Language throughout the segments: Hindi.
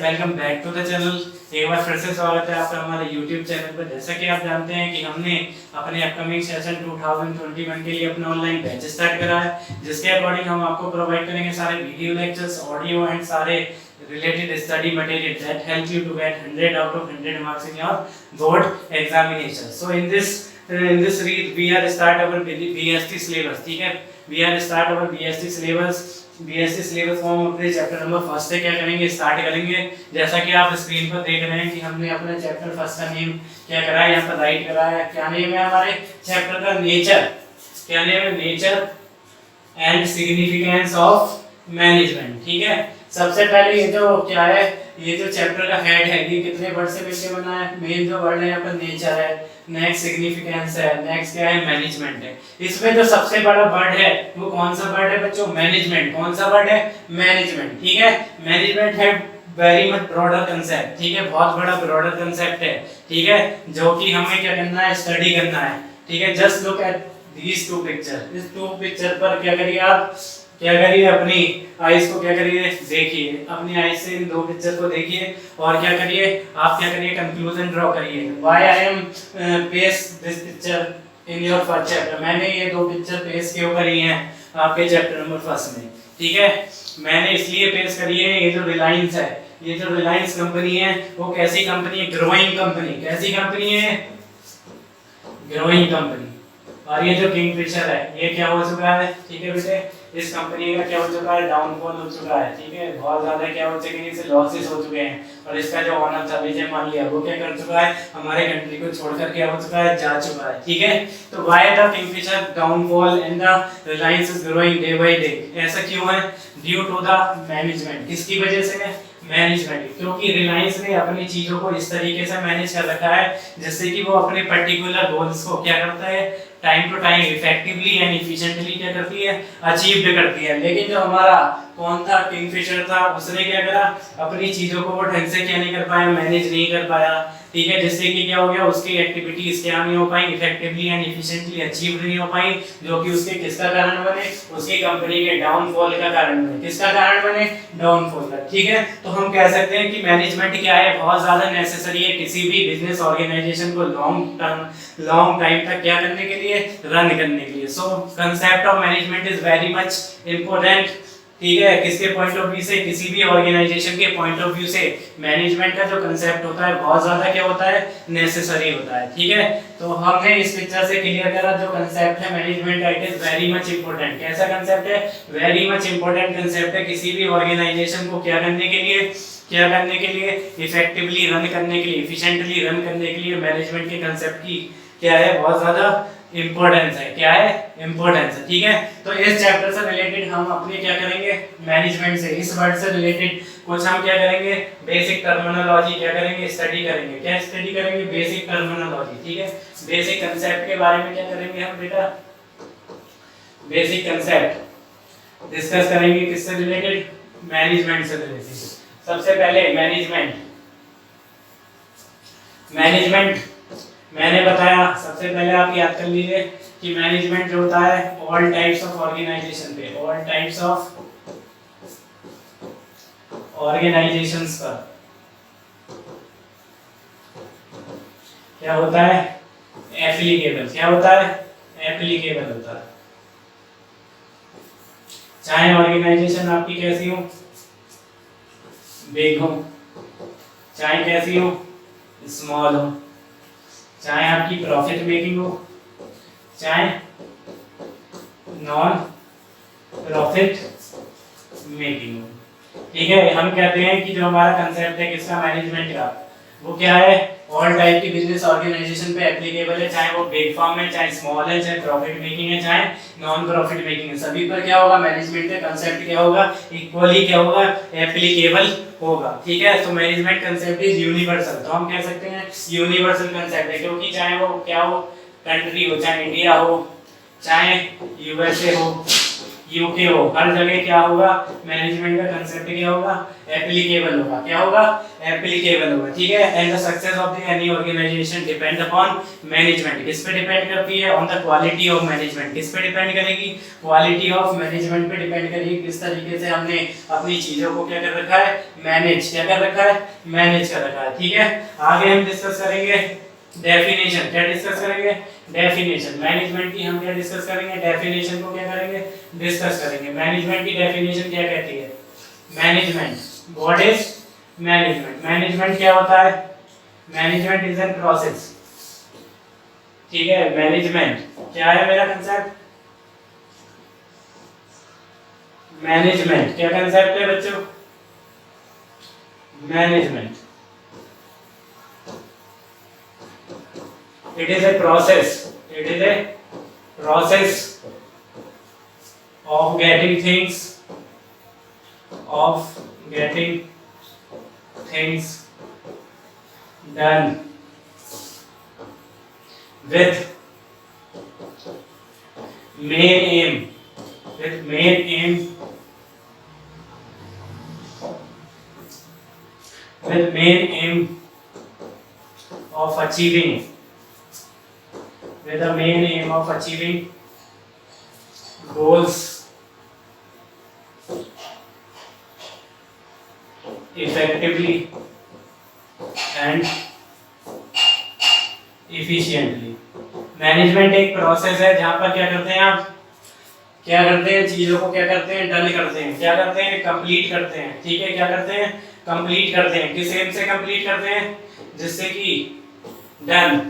Welcome back to the channel. एक बार फिर से स्वागत है आपका हमारे YouTube चैनल पर। जैसा कि आप जानते हैं कि हमने अपने अपकमिंग सेशन 2021 के लिए अपना ऑनलाइन बैच स्टार्ट करा है, जिसके अकॉर्डिंग हम आपको प्रोवाइड करेंगे सारे वीडियो लेक्चर्स, ऑडियो एंड सारे related study material that help you to get 100 out of 100 marks in your board examination. So in this read we are start our BSc syllabus. ठीक है, we are start our BSc syllabus को हम अपने चैप्टर नंबर फर्स्ट से क्या करेंगे, स्टार्ट करेंगे। जैसा कि आप स्क्रीन पर देख रहे हैं कि हमने अपने चैप्टर फर्स्ट का नेम क्या करा है, यहाँ पर राइट करा है। क्या नेम है हमारे चैप्टर का? नेचर। क्या नेम है? Nature and significance of management. ठीक है, सबसे पहले ये जो क्या है, ये जो चैप्टर का हेड है ये कितने वर्ड से मिलकर बना है? मेन जो वर्ड है यहाँ पर नेचर है, नेक्स्ट सिग्निफिकेंस है, नेक्स्ट क्या है? मैनेजमेंट है। इसमें जो सबसे बड़ा वर्ड है वो कौन सा वर्ड है बच्चों? मैनेजमेंट। कौन सा वर्ड है? मैनेजमेंट। ठीक है, मैनेजमेंट है वेरी मच ब्रॉडर कंसेप्ट। ठीक है, बहुत बड़ा ब्रॉडर कंसेप्ट है। ठीक है, जो कि हमें क्या करना है? स्टडी करना है। ठीक है, just look at these two picture. इस टू पिक्चर पर क्या करिए आप? क्या करिए? अपनी आईज को क्या करिए? देखिए, अपनी आईज से इन दो पिक्चर को देखिए और क्या करिए? आप क्या करिए? कंक्लूजन ड्रॉ करिए। Why I am paste this picture in your first chapter. मैंने ये दो पिक्चर पेस्ट क्यों करी हैं आपके चैप्टर नंबर फर्स्ट में? ठीक है, मैंने इसलिए पेस्ट करी है, ये जो रिलायंस है, ये जो रिलायंस कंपनी है वो कैसी कंपनी है? Growing company. कैसी कंपनी है? Growing company. और ये जो किंगफिशर है ये क्या हो चुका है? ठीक है बेटे, इस कंपनी का क्या हो चुका है? डाउनफॉल हो चुका है। ठीक है, बहुत ज्यादा क्या हो चुके हैं? इससे लॉसेस हो चुके हैं। और इसका जो ओनर था विजय माल्या, वो क्या कर चुका है? हमारे कंट्री को छोड़कर क्या हो चुका है? जा चुका है। ठीक है, तो why the Kingfisher downfall and the Reliance is growing day by day? ऐसा क्यों है? Due to the management. किसकी वजह से? मैनेजमेंट। क्योंकि रिलायंस ने अपनी चीजों को इस तरीके से मैनेज कर रखा है जिससे कि वो अपने पर्टिकुलर गोल्स को क्या करता है? Time to time effectively and efficiently क्या करती है? अचीव करती है। लेकिन जो हमारा कौन था? किंगफिशर था, उसने क्या करा? अपनी चीजों को वो ढंग से क्या नहीं कर पाया? मैनेज नहीं कर पाया। ठीक है, जिससे कि क्या हो गया? उसकी एक्टिविटीज क्या नहीं हो पाई? इफेक्टिवली एंड एफिशिएंटली अचीव नहीं हो पाई, जो कि उसके किसका कारण बने? उसकी कंपनी के डाउनफॉल का कारण बने। किसका कारण बने? डाउनफॉल का। ठीक है, तो हम कह सकते हैं कि मैनेजमेंट क्या है? बहुत ज्यादा नेसेसरी है किसी भी बिजनेस ऑर्गेनाइजेशन को लॉन्ग टाइम तक क्या करने के लिए? रन करने के लिए। सो concept of management is very much important. ठीक है, किसके पॉइंट ऑफ व्यू से? किसी भी ऑर्गेनाइजेशन के पॉइंट ऑफ व्यू से मैनेजमेंट का जो कंसेप्ट होता है बहुत ज्यादा क्या होता है? नेसेसरी होता है। ठीक है, तो हमने इस पिक्चर से क्लियर करा जो कंसेप्ट है मैनेजमेंट का, it is very much important. कैसा कंसेप्ट है? वेरी मच इंपॉर्टेंट कंसेप्ट है किसी भी ऑर्गेनाइजेशन को क्या करने के लिए? क्या करने के लिए? इफेक्टिवली रन करने के लिए, एफिशिएंटली रन करने के लिए मैनेजमेंट के कंसेप्ट की क्या है? बहुत ज्यादा इंपॉर्टेंस है। क्या है? इंपॉर्टेंस है। ठीक है, तो इस चैप्टर से रिलेटेड हम अपने क्या करेंगे? मैनेजमेंट से, इस वर्ड से रिलेटेड कुछ हम क्या करेंगे? बेसिक टर्मिनोलॉजी क्या करेंगे? स्टडी करेंगे। क्या स्टडी करेंगे? Basic terminology. ठीक है, बेसिक कंसेप्ट के बारे में क्या करेंगे हम बेटा? बेसिक कंसेप्ट डिस्कस करेंगे। किससे रिलेटेड? मैनेजमेंट से रिलेटेड। सबसे पहले मैनेजमेंट मैंने बताया, सबसे पहले आप याद कर लीजिए कि मैनेजमेंट जो होता है ऑल टाइप्स ऑफ ऑर्गेनाइजेशन पे, ऑल टाइप्स ऑफ ऑर्गेनाइजेशंस पर क्या होता है? एप्लीकेबल। क्या होता है? एप्लीकेबल होता है। चाहे ऑर्गेनाइजेशन आपकी कैसी हो? बिग हो, चाहे कैसी हो? स्मॉल हो, चाहे आपकी प्रॉफिट मेकिंग हो, चाहे नॉन प्रॉफिट मेकिंग हो। ठीक है, हम कहते हैं कि जो हमारा कंसेप्ट है किसका? मैनेजमेंट का, वो क्या है? ऑल टाइप की बिजनेस ऑर्गेनाइजेशन पे एप्लीकेबल है, चाहे वो बिग फर्म है, चाहे स्मॉल है, चाहे प्रॉफिट मेकिंग है, चाहे नॉन प्रॉफिट मेकिंग है, सभी पर क्या होगा? मैनेजमेंट का कंसेप्ट क्या होगा? इक्वली क्या होगा? एप्लीकेबल होगा। ठीक है, तो मैनेजमेंट कंसेप्ट इज यूनिवर्सल। तो हम कह सकते हैं यूनिवर्सल कंसेप्ट है, क्योंकि चाहे वो क्या हो? कंट्री हो, चाहे इंडिया हो, चाहे यूएसए हो, यूके हो, हर जगह क्या होगा, मैनेजमेंट का कंसेप्ट क्या होगा, एप्लीकेबल होगा। क्या होगा, एप्लीकेबल होगा, ठीक है। And the success of the any organisation depend upon management. किस पे डिपेंड करती है, on the quality of management. किस पे डिपेंड करेगी, क्वालिटी ऑफ मैनेजमेंट पे डिपेंड करेगी, किस तरीके से हमने अपनी चीजों को क्या कर रखा है, मैनेज क्या कर रखा है, मैनेज कर रखा है, ठीक है। आगे हम डिस्कस करेंगे डेफिनेशन। क्या डिस्कस करेंगे, डेफिनेशन। मैनेजमेंट की हम क्या डिस्कस करेंगे, डेफिनेशन को क्या करेंगे, डिस्कस करेंगे। मैनेजमेंट की डेफिनेशन क्या कहती है, management, what is management. Management क्या होता है, मैनेजमेंट इज एन प्रोसेस, ठीक है। मैनेजमेंट क्या है मेरा कंसेप्ट, मैनेजमेंट क्या कंसेप्ट है बच्चों, management it is a process, it is a process of getting things done with main aim of achieving goals effectively and efficiently। Management एक प्रोसेस है जहां पर क्या करते हैं आप, क्या करते हैं, चीजों को क्या करते हैं, डन करते हैं, क्या करते हैं, कंप्लीट करते हैं, ठीक है। क्या करते हैं, कंप्लीट करते हैं। किस एम से कंप्लीट करते हैं, जिससे कि done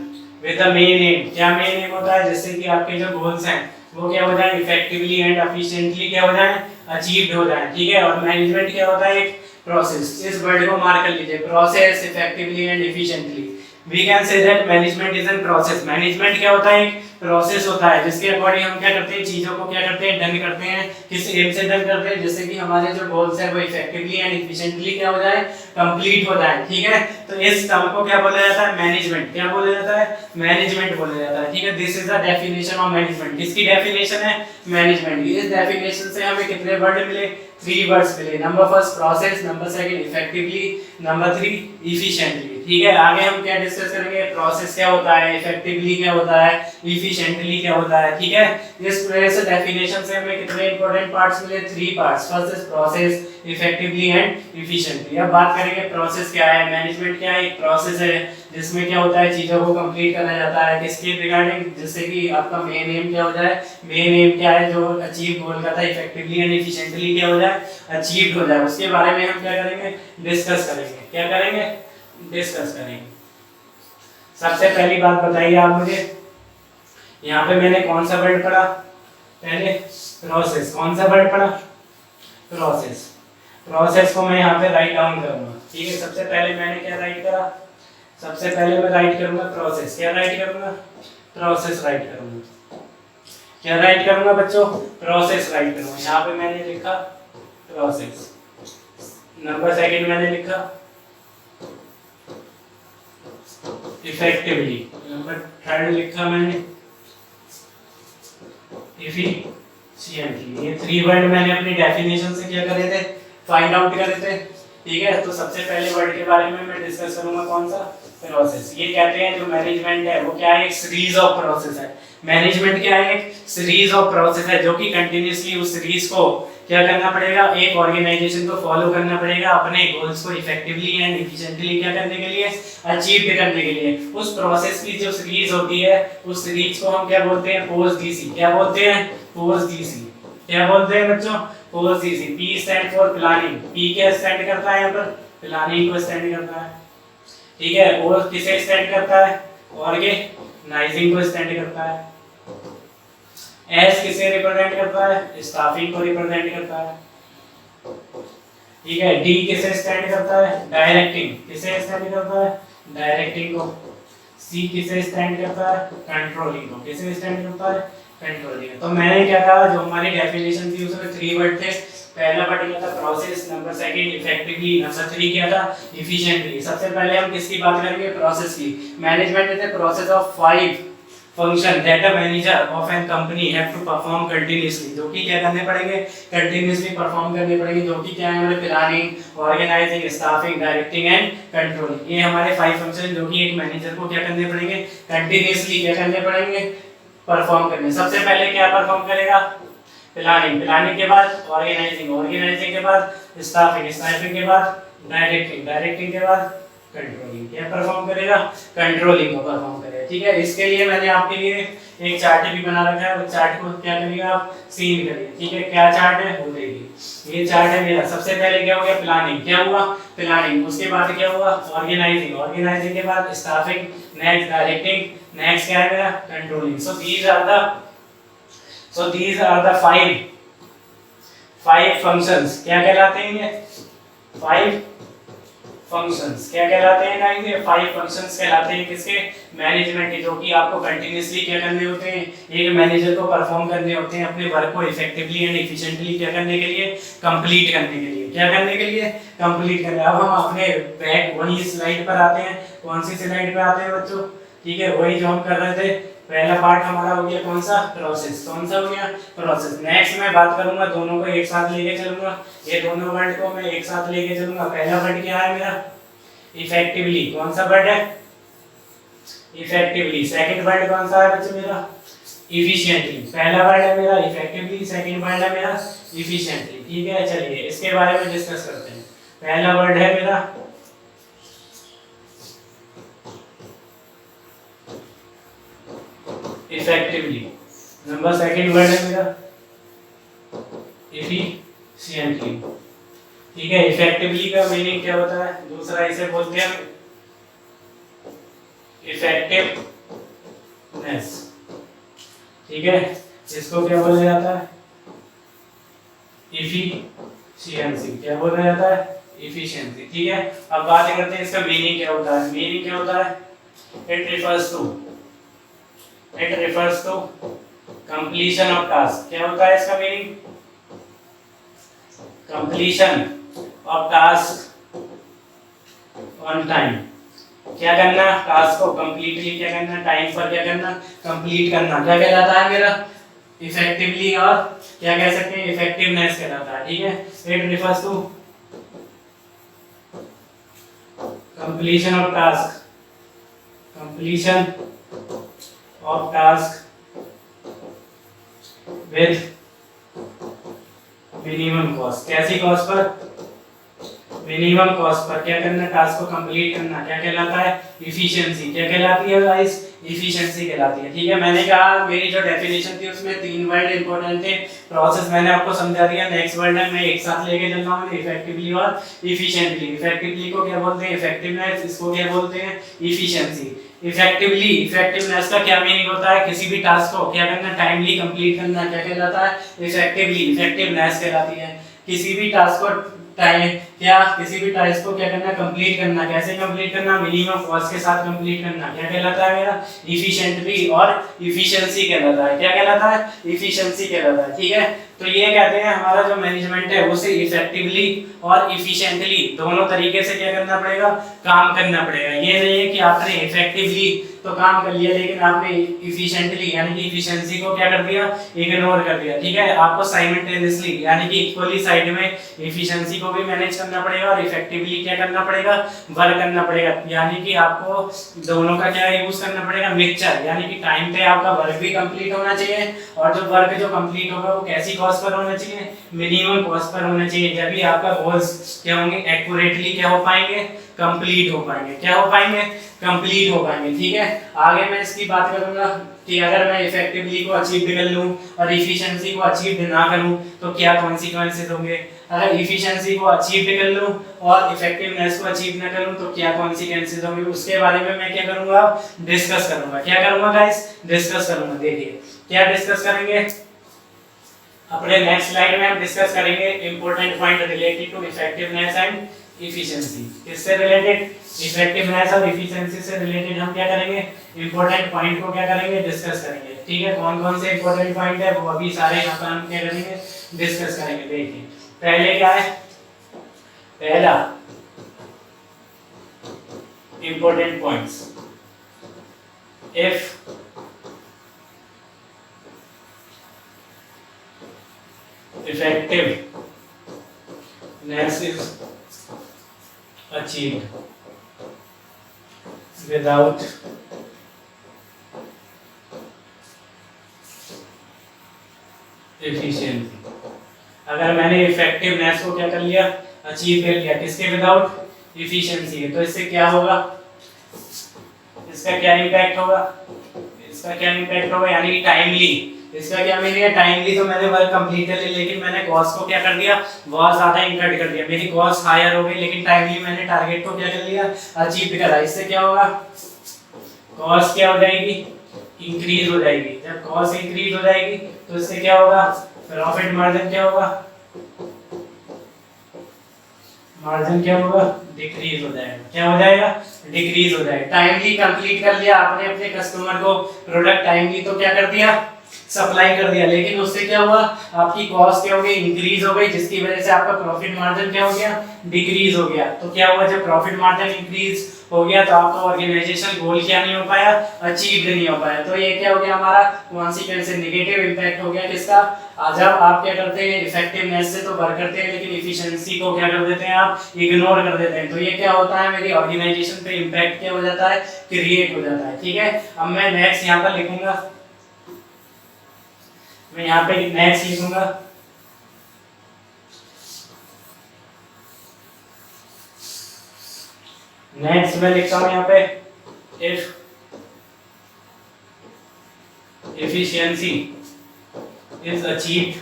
with the main M. क्या मेन एम होता है, जिससे कि आपके जो गोल्स हैं वो क्या हो जाए, इफेक्टिवली एंड एफिशिएंटली क्या हो जाए, अचीव्ड हो जाए, ठीक है। और मैनेजमेंट क्या होता है, एक प्रोसेस। इस वर्ड को मार्क कर लीजिए, process, effectively and efficiently. We can say that management is an process. Management क्या होता है, एक प्रोसेस होता है जिसके अकॉर्डिंग हम क्या करते हैं, चीजों को क्या करते हैं, डन करते हैं। किस एम से डन करते हैं, जिससे कि हमारे जो गोल्स है वो इफेक्टिवली एंड एफिशिएंटली क्या हो जाए, कंप्लीट हो जाए, ठीक है। तो इस टर्म को क्या बोला जाता है, मैनेजमेंट। क्या बोला जाता है, मैनेजमेंट बोला जाता है, ठीक है। This is the definition of management. किसकी डेफिनेशन है, मैनेजमेंट की। इस डेफिनेशन से हमें कितने वर्ड मिले, 3 वर्ड्स मिले। Number first process, number second effectively, number 3 efficiently, ठीक है। आगे हम क्या डिस्कस करेंगे, प्रोसेस क्या होता है, इफेक्टिवली क्या होता है, एफिशिएंटली क्या होता है, ठीक है। इस वजह से डेफिनेशन से हमें कितने इंपॉर्टेंट पार्ट्स मिले, 3 parts. First is process, effectively and efficiently. अब बात करेंगे प्रोसेस क्या है। मैनेजमेंट क्या है, एक प्रोसेस है जिसमें क्या होता है, चीजों को कंप्लीट करा जाता है। किसके रिगार्डिंग, जिससे कि आपका मेन एम क्या हो जाए, मेन एम क्या है, जो अचीव गोल का था, इफेक्टिवली एंड एफिशिएंटली क्या हो जाए, अचीव्ड हो जाए। उसके बारे में हम क्या करेंगे, डिस्कस करेंगे। क्या करेंगे, डिस्कस करेंगे। सबसे पहली बात बताइए आप मुझे, यहाँ पे मैंने कौन सा वर्ड पढ़ा, पहले प्रोसेस। कौन सा वर्ड पढ़ा, प्रोसेस। प्रोसेस को मैं यहाँ पे राइट डाउन करूंगा, ठीक है। सबसे पहले मैंने क्या राइट करा, सबसे पहले मैं राइट करूंगा प्रोसेस। क्या राइट करूंगा, प्रोसेस राइट करूंगा। क्या राइट करूंगा बच्चों, प्रोसेस राइट करूंगा। यहाँ पे मैंने लिखा प्रोसेस। नंबर सेकंड मैंने लिखा इफेक्टिवली। नंबर थर्ड लिखा मैंने एफिशिएंटली। ये 3 वर्ड मैंने अपनी डेफिनेशन से क्या करे थे, फाइंड आउट करे थे, ठीक है। तो सबसे पहले वर्ड के बारे में मैं डिस्कस करूंगा, कौन सा, प्रोसेस। ये कहते हैं जो मैनेजमेंट है वो क्या है, एक सीरीज ऑफ प्रोसेस है। मैनेजमेंट क्या है, एक सीरीज ऑफ प्रोसेस है जो कि कंटिन्यूअसली उस सीरीज को क्या करना पड़ेगा, एक ऑर्गेनाइजेशन को फॉलो करना पड़ेगा अपने गोल्स को इफेक्टिवली एंड एफिशिएंटली क्या करने के लिए, अचीव करने के लिए। उस प्रोसेस की जो सीरीज होती है उस सीरीज को हम क्या बोलते हैं, पोस्ट डीसी। क्या बोलते हैं, पोस्ट डीसी। क्या बोलते हैं बच्चों, post DC. P stand for planning. P क्या स्टैंड करता है, यहाँ पर प्लानिंग को स्टैंड करता है, ठीक है। और किसे स्टैंड करता है, ऑर्गेनाइजिंग को स्टैंड करता है। एस किसे रिप्रेजेंट करता है, स्टाफिंग को रिप्रेजेंट करता है, ठीक है। डी किसे स्टैंड करता है, डायरेक्टिंग। किसे स्टैंड करता है, डायरेक्टिंग को। सी किसे स्टैंड करता है, कंट्रोलिंग को। किसे स्टैंड करता है, कंट्रोलिंग। तो मैंने क्या कहा, जो हमारी डेफिनेशन थी उसमें 3 वर्ड थे। पहला वर्ड क्या था, process. Number second effectively. Number 3 क्या था, एफिशिएंटली। सबसे पहले हम किसकी बात करेंगे, प्रोसेस की। Management is the process of 5 function that a manager of an company have to perform continuously, जो कि क्या करने पड़ेंगे, कंटीन्यूअसली परफॉर्म करने पड़ेंगे, जो कि क्या है हमारे planning, organising, staffing, directing and controlling. ये हमारे 5 फंक्शन जो कि एक मैनेजर को क्या करने पड़ेंगे, कंटीन्यूअसली क्या करने पड़ेंगे, परफॉर्म करने। सबसे पहले क्या परफॉर्म करेगा, प्लानिंग, प्लानिंग के बाद ऑर्गेनाइजिंग, ऑर्गेनाइजिंग के बाद स्टाफिंग, स्टाफिंग के बाद डायरेक्टिंग, डायरेक्टिंग के बाद कंट्रोलिंग। क्या परफॉर्म करेगा, कंट्रोलिंग को परफॉर्म करेगा। ठीक है, इसके लिए मैंने आपके लिए एक चार्ट भी बना रखा है, उस चार्ट को क्या करिएगा आप, सीन करिए। ठीक है, क्या चार्ट है वो देखिए, ये चार्ट है मेरा। सबसे पहले क्या हो गया, प्लानिंग, क्या हुआ, प्लानिंग। उसके बाद क्या हुआ, ऑर्गेनाइजिंग, ऑर्गेनाइजिंग के बाद स्टाफिंग, नेक्स्ट डायरेक्टिंग, नेक्स्ट क्या है मेरा, controlling. So these are the five functions। क्या कहलाते हैं ये, 5 फंक्शंस। क्या कहलाते हैं गाइस, ये 5 फंक्शंस कहलाते हैं किसके, मैनेजमेंट के, जो कि आपको कंटीन्यूअसली क्या करने होते हैं, एक मैनेजर को परफॉर्म करने होते हैं, अपने वर्क को इफेक्टिवली एंड एफिशिएंटली क्या करने के लिए, कंप्लीट करने के लिए। क्या करने के लिए, कंप्लीट करने। अब हम अपने बैक वही स्लाइड पर आते हैं। कौन सी स्लाइड पे आते हैं बच्चों, ठीक है, वही जो हम कर रहे थे। पहला पार्ट हमारा हो गया कौन सा, प्रोसेस। कौन सा हो गया, प्रोसेस। नेक्स्ट मैं बात करूंगा, दोनों को एक साथ लेके चलूंगा, ये दोनों वर्ड को मैं एक साथ लेके चलूंगा। पहला वर्ड क्या है मेरा, इफेक्टिवली। कौन सा वर्ड है, इफेक्टिवली। सेकंड वर्ड कौन सा है बच्चों मेरा, इफिशिएंटली। पहला वर्ड है मेरा इफेक्टिवली, सेकंड वर्ड है मेरा इफिशिएंटली। ठीक है, चलिए इसके बारे में डिस्कस करते हैं। पहला वर्ड है मेरा इफेक्टिवली, नंबर सेकंड वर्ड है मेरा एफिशिएंटली। ठीक है, इफेक्टिवली का मीनिंग क्या होता है, दूसरा इसे बोलते हैं इफेक्टिवनेस। ठीक है, इसको क्या बोला जाता है, इफिशिएंसी। क्या बोला जाता है, इफिशिएंसी। ठीक है, अब बात करते हैं इसका मीनिंग क्या होता है। मीनिंग क्या होता है, it refers to completion of task। क्या होता है इसका meaning, completion of task on time। क्या करना, टास्क को कंप्लीटली क्या करना, टाइम पर क्या करना, कंप्लीट करना। क्या कहलाता है मेरा, इफेक्टिवली, और क्या कह सकते हैं, इफेक्टिवनेस कहलाता है। ठीक है, it refers to completion of task, completion of task with minimum cost. कैसी कॉस्ट पर, मिनिमम कॉस्ट पर क्या करना, टास्क को कंप्लीट करना। क्या कहलाता है, इफिशिएंसी। क्या कहलाती है गाइस, इफिशिएंसी कहलाती है। ठीक है, मैंने कहा मेरी जो डेफिनेशन थी उसमें 3 वर्ड इंपॉर्टेंट थे। प्रोसेस मैंने आपको समझा दिया। नेक्स्ट वर्ड है मैं एक साथ लेके चल रहा हूं, इफेक्टिवली और इफिशिएंटली। इफेक्टिवली को क्या बोलते हैं, इफेक्टिवनेस। इसको क्या बोलते हैं, इफिशिएंसी। इफेक्टिवली, इफेक्टिवनेस का क्या मीनिंग होता है, किसी भी टास्क को क्या करना, टाइमली कंप्लीट करना। क्या कहलाता है, इफेक्टिवली, इफेक्टिवनेस कहलाती है। किसी भी टास्क को टाइम, क्या किसी भी टास्क को क्या करना, कंप्लीट करना। कैसे कंप्लीट करना, मिनिमम कॉस्ट के साथ कंप्लीट करना। क्या कहलाता है मेरा, इफिशिएंटली और इफिशिएंसी कहलाता है। क्या कहलाता है, इफिशिएंसी कहलाता है। ठीक है, तो ये कहते हैं हमारा जो मैनेजमेंट है उसे इफेक्टिवली और इफिशिएंटली दोनों तरीके से क्या करना पड़ेगा, काम करना पड़ेगा। ये नहीं है कि आपने इफेक्टिवली तो काम कर लिया लेकिन आपने इफिशिएंटली यानी कि इफिशिएंसी को क्या कर दिया, इग्नोर कर दिया। ठीक है, आपको साइमल्टेनियसली यानी कि इक्वली साइड में इफिशिएंसी को भी मैनेज करना पड़ेगा और इफेक्टिवली क्या करना पड़ेगा, वर्क करना पड़ेगा। यानी कि आपको दोनों का क्या यूज करना पड़ेगा, मिक्सचर। यानी कि टाइम पे आपका वर्क भी कंप्लीट होना चाहिए और जो वर्क जो कंप्लीट होगा वो कैसी कॉस्ट पर होना चाहिए, मिनिमम कॉस्ट पर होना चाहिए। जब भी आपका गोल्स क्या होंगे, एक्यूरेटली क्या हो पाएंगे, कंप्लीट हो पाएंगे। क्या हो पाएंगे, कंप्लीट हो पाएंगे। ठीक है, आगे मैं इसकी बात करूंगा कि अगर मैं इफेक्टिवली को अचीव कर लूं और इफिशिएंसी को अचीव ना करूं तो क्या कॉन्सिक्वेंसेस होंगे। अगर इफिशिएंसी को अचीव कर लूं और इफेक्टिवनेस को अचीव ना करूं तो क्या कॉन्सिक्वेंसेस होंगे, उसके बारे में मैं क्या करूंगा, डिस्कस करूंगा। क्या करूंगा गाइस, डिस्कस करूंगा। देखिए क्या डिस्कस करेंगे, अपने नेक्स्ट स्लाइड में हम डिस्कस करेंगे important point related to effectiveness and efficiency. किससे रिलेटेड, इफेक्टिवनेस और इफिशिएंसी से रिलेटेड हम क्या करेंगे, इंपॉर्टेंट पॉइंट को क्या करेंगे, डिस्कस करेंगे। ठीक है, कौन कौन से इंपॉर्टेंट पॉइंट है वो अभी सारे यहाँ पर हम क्या करेंगे, डिस्कस करेंगे। देखिए पहले क्या है, पहला important points, if effectiveness is achieved without efficiency। अगर मैंने इफेक्टिवनेस को क्या कर लिया, अचीव कर लिया, किसके विदाउट, इफिशिएंसी है, तो इससे क्या होगा, इसका क्या इम्पैक्ट होगा, इसका क्या इम्पैक्ट होगा, यानी टाइमली, इसका क्या मीनिंग है, टाइमली तो मैंने वर्क कंप्लीट कर लिया, लेकिन मैंने कॉस्ट को क्या कर दिया, बहुत ज्यादा इंकर्ड कर दिया, मेरी कॉस्ट हायर हो गई, लेकिन टाइमली मैंने टारगेट को क्या कर लिया, अचीव करा। इससे क्या होगा, कॉस्ट क्या हो जाएगी, इंक्रीज हो जाएगी। जब कॉस्ट इंक्रीज हो जाएगी तो इससे क्या होगा, प्रॉफिट मार्जिन क्या होगा, मार्जिन क्या होगा, डिक्रीज हो जाएगा। क्या हो जाएगा, डिक्रीज हो जाएगा। टाइमली कंप्लीट कर लिया आपने अपने कस्टमर को प्रोडक्ट, टाइमली तो क्या कर दिया, सप्लाई कर दिया, लेकिन उससे क्या हुआ, आपकी कॉस्ट क्या हो गई, इंक्रीज हो गई, जिसकी वजह से आपका प्रॉफिट मार्जिन क्या हो गया, डिक्रीज हो गया। तो क्या हुआ, जब प्रॉफिट मार्जिन इंक्रीज हो गया तो आपका ऑर्गेनाइजेशन गोल क्या नहीं हो पाया, अचीव नहीं हो पाया। तो ये क्या हो गया, हमारा कॉन्सिक्वेंस नेगेटिव इंपैक्ट हो गया किसका, जब आप क्या करते हैं, इफेक्टिवनेस से तो वर्क करते हैं, लेकिन एफिशिएंसी को क्या कर देते हैं, आप इग्नोर कर देते हैं। तो ये क्या होता है, मेरी ऑर्गेनाइजेशन पे इंपैक्ट क्या हो जाता है, क्रिएट हो जाता है। ठीक है, अब मैं नेक्स्ट यहाँ पर लिखूंगा, मैं यहाँ पे नेक्स्ट लिखूंगा, नेक्स्ट मैं लिखता हूँ यहाँ पे, if efficiency is achieved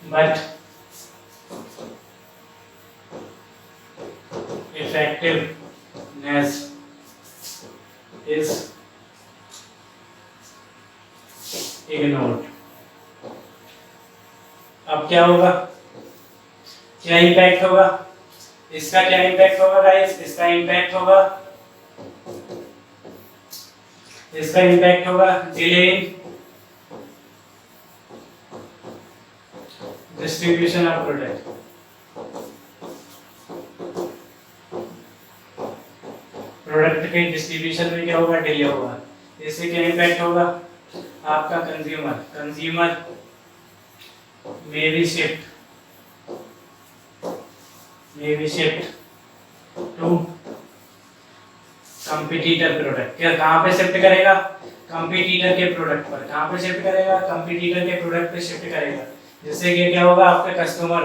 but effectiveness is ignored। अब क्या होगा, क्या इम्पैक्ट होगा, इसका क्या इम्पैक्ट होगा गाइस, इसका इम्पैक्ट होगा, इसका इम्पैक्ट होगा delay in distribution of product. Product के डिस्ट्रीब्यूशन में क्या होगा, डिले होगा। इससे क्या इम्पैक्ट होगा, आपका consumer may be shift to competitor product. क्या कहाँ पे शिफ्ट करेगा, कंपटीटर के प्रोडक्ट पर। कहाँ पे शिफ्ट करेगा, कंपटीटर के प्रोडक्ट पे शिफ्ट करेगा। जिससे कि क्या होगा, आपके कस्टमर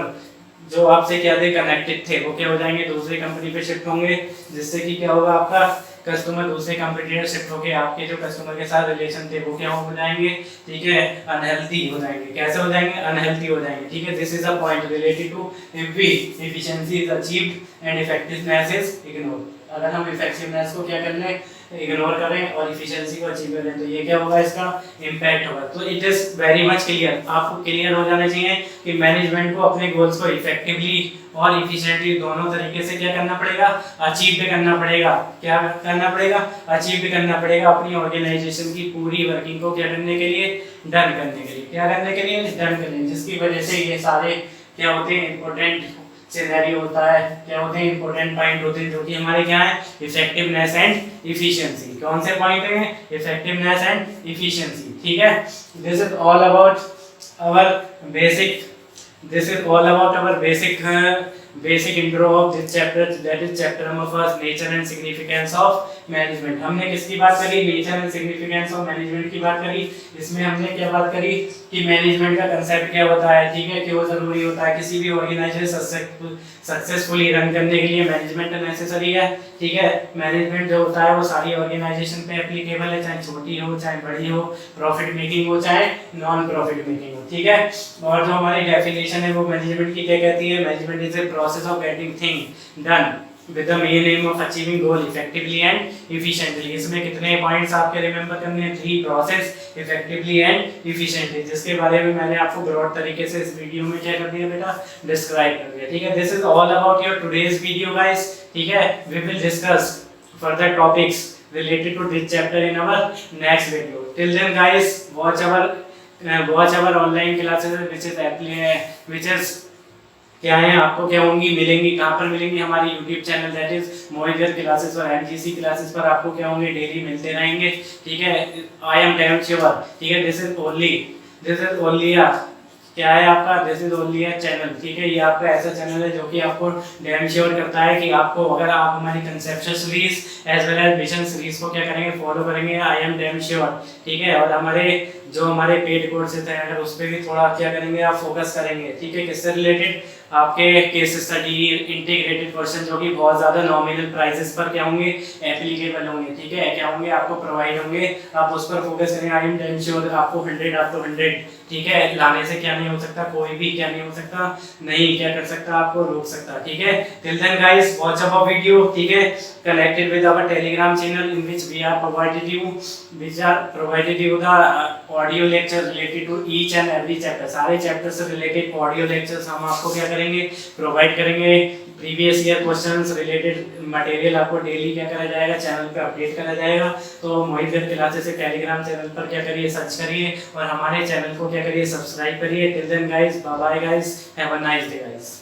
जो आपसे क्या थे, कनेक्टेड थे, वो क्या हो जाएंगे, दूसरी कंपनी पे शिफ्ट होंगे। जिससे कि क्या होगा, आपका कस्टमर दूसरे कंपटीटर शिफ्ट होके आपके जो कस्टमर के साथ रिलेशन थे वो क्या हो जाएंगे, ठीक है, अनहेल्थी हो जाएंगे। कैसे हो जाएंगे, अनहेल्थी हो जाएंगे। ठीक है, this is a point related to if efficiency is achieved and effectiveness is ignored. अगर हम इफेक्टिवनेस को क्या कर लें, इग्नोर करें और इफिशिएंसी को अचीव करें, तो ये क्या होगा, इसका इम्पैक्ट होगा। तो it is very much clear, आपको क्लियर हो जाना चाहिए कि मैनेजमेंट को अपने गोल्स को इफेक्टिवली और इफिशिएंटली दोनों तरीके से क्या करना पड़ेगा, अचीव भी करना पड़ेगा। क्या करना पड़ेगा, अचीव भी करना पड़ेगा, अपनी ऑर्गेनाइजेशन की पूरी वर्किंग को क्या करने के लिए, डन करने के लिए। क्या करने के लिए, डन करने, जिसकी वजह से ये सारे क्या होते हैं, इंपॉर्टेंट सिनेरियो होता है, क्या होते हैं, इंपॉर्टेंट पॉइंट होते हैं, जो कि हमारे क्या है, इफेक्टिवनेस एंड इफिशिएंसी। कौन से पॉइंट हैं, इफेक्टिवनेस एंड इफिशिएंसी। ठीक है, this is all about our basic intro of this chapter, that is chapter number 1, nature and significance of management। हमने किसकी बात करी, nature and significance of management की बात करी। इसमें हमने क्या बात करी कि मैनेजमेंट का कंसेप्ट क्या होता है, ठीक है, क्यों जरूरी होता है, किसी भी ऑर्गेनाइजेशन सक्सेसफुली रन करने के लिए मैनेजमेंट नेसेसरी है। ठीक है, मैनेजमेंट जो होता है वो सारी ऑर्गेनाइजेशन पे एप्लीकेबल है, चाहे छोटी हो चाहे बड़ी हो, प्रॉफिट मेकिंग हो चाहे नॉन प्रॉफिट मेकिंग हो। ठीक है, और जो हमारी डेफिनेशन है वो मैनेजमेंट की क्या कहती है, management is a process of getting thing done with the main aim of achieving goal effectively and efficiently। इसमें कितने पॉइंट्स आपके रिमेंबर करने हैं, 3 प्रोसेस, effectively and efficiently, जिसके बारे में मैंने आपको ब्रॉड तरीके से इस वीडियो में क्या कर दिया बेटा, डिस्क्राइब कर दिया। ठीक है, this is all about your today's video guys. ठीक है, we will discuss further topics related to this chapter in our next video। till then guys, watch our online classes which is क्या है, आपको क्या होंगी, मिलेंगी, कहाँ पर मिलेंगी, हमारी YouTube channel that is Mohit classes और MGC क्लासेस पर आपको क्या होंगे, डेली मिलते रहेंगे। ठीक है, आई एम डैम श्योर। ठीक है, दिस इज ओनली क्या है आपका, this is only a channel, ठीक है। ये आपका ऐसा चैनल है जो कि आपको डैम श्योर करता है कि आपको, अगर आप हमारी conception series as well as vision series को क्या करेंगे, फॉलो करेंगे, आई एम डैम श्योर, ठीक है। और हमारे पेड कोर्सेज हैं, अगर उस पर भी थोड़ा क्या करेंगे, आप फोकस करेंगे, ठीक है। किससे रिलेटेड, आपके केस स्टडी, इंटीग्रेटेड क्वेश्चन जो कि बहुत ज़्यादा नॉमिनल प्राइसेस पर क्या होंगे, एप्लीकेबल होंगे, ठीक है, क्या होंगे, आपको प्रोवाइड होंगे, आप उस पर फोकस करें। आई एम डैम श्योर आपको 100, ठीक है, लाने से क्या नहीं हो सकता, कोई भी क्या नहीं हो सकता, नहीं क्या कर सकता, आपको रोक सकता, ठीक है। Till then guys, watch our video, ठीक है, connected with our Telegram channel in which we are provided you the audio lecture related to each and every chapter. सारे चैप्टर से रिलेटेड ऑडियो लेक्चर्स हम आपको क्या करेंगे, प्रोवाइड करेंगे। Previous year questions related material आपको डेली क्या करा जाएगा, चैनल पे अपडेट करा जाएगा। तो मोहित वेब क्लासेस से टेलीग्राम चैनल पर क्या करिए, सर्च करिए और हमारे चैनल को क्या करिए, सब्सक्राइब करिए। Till then guys, bye bye guys, have a nice day guys.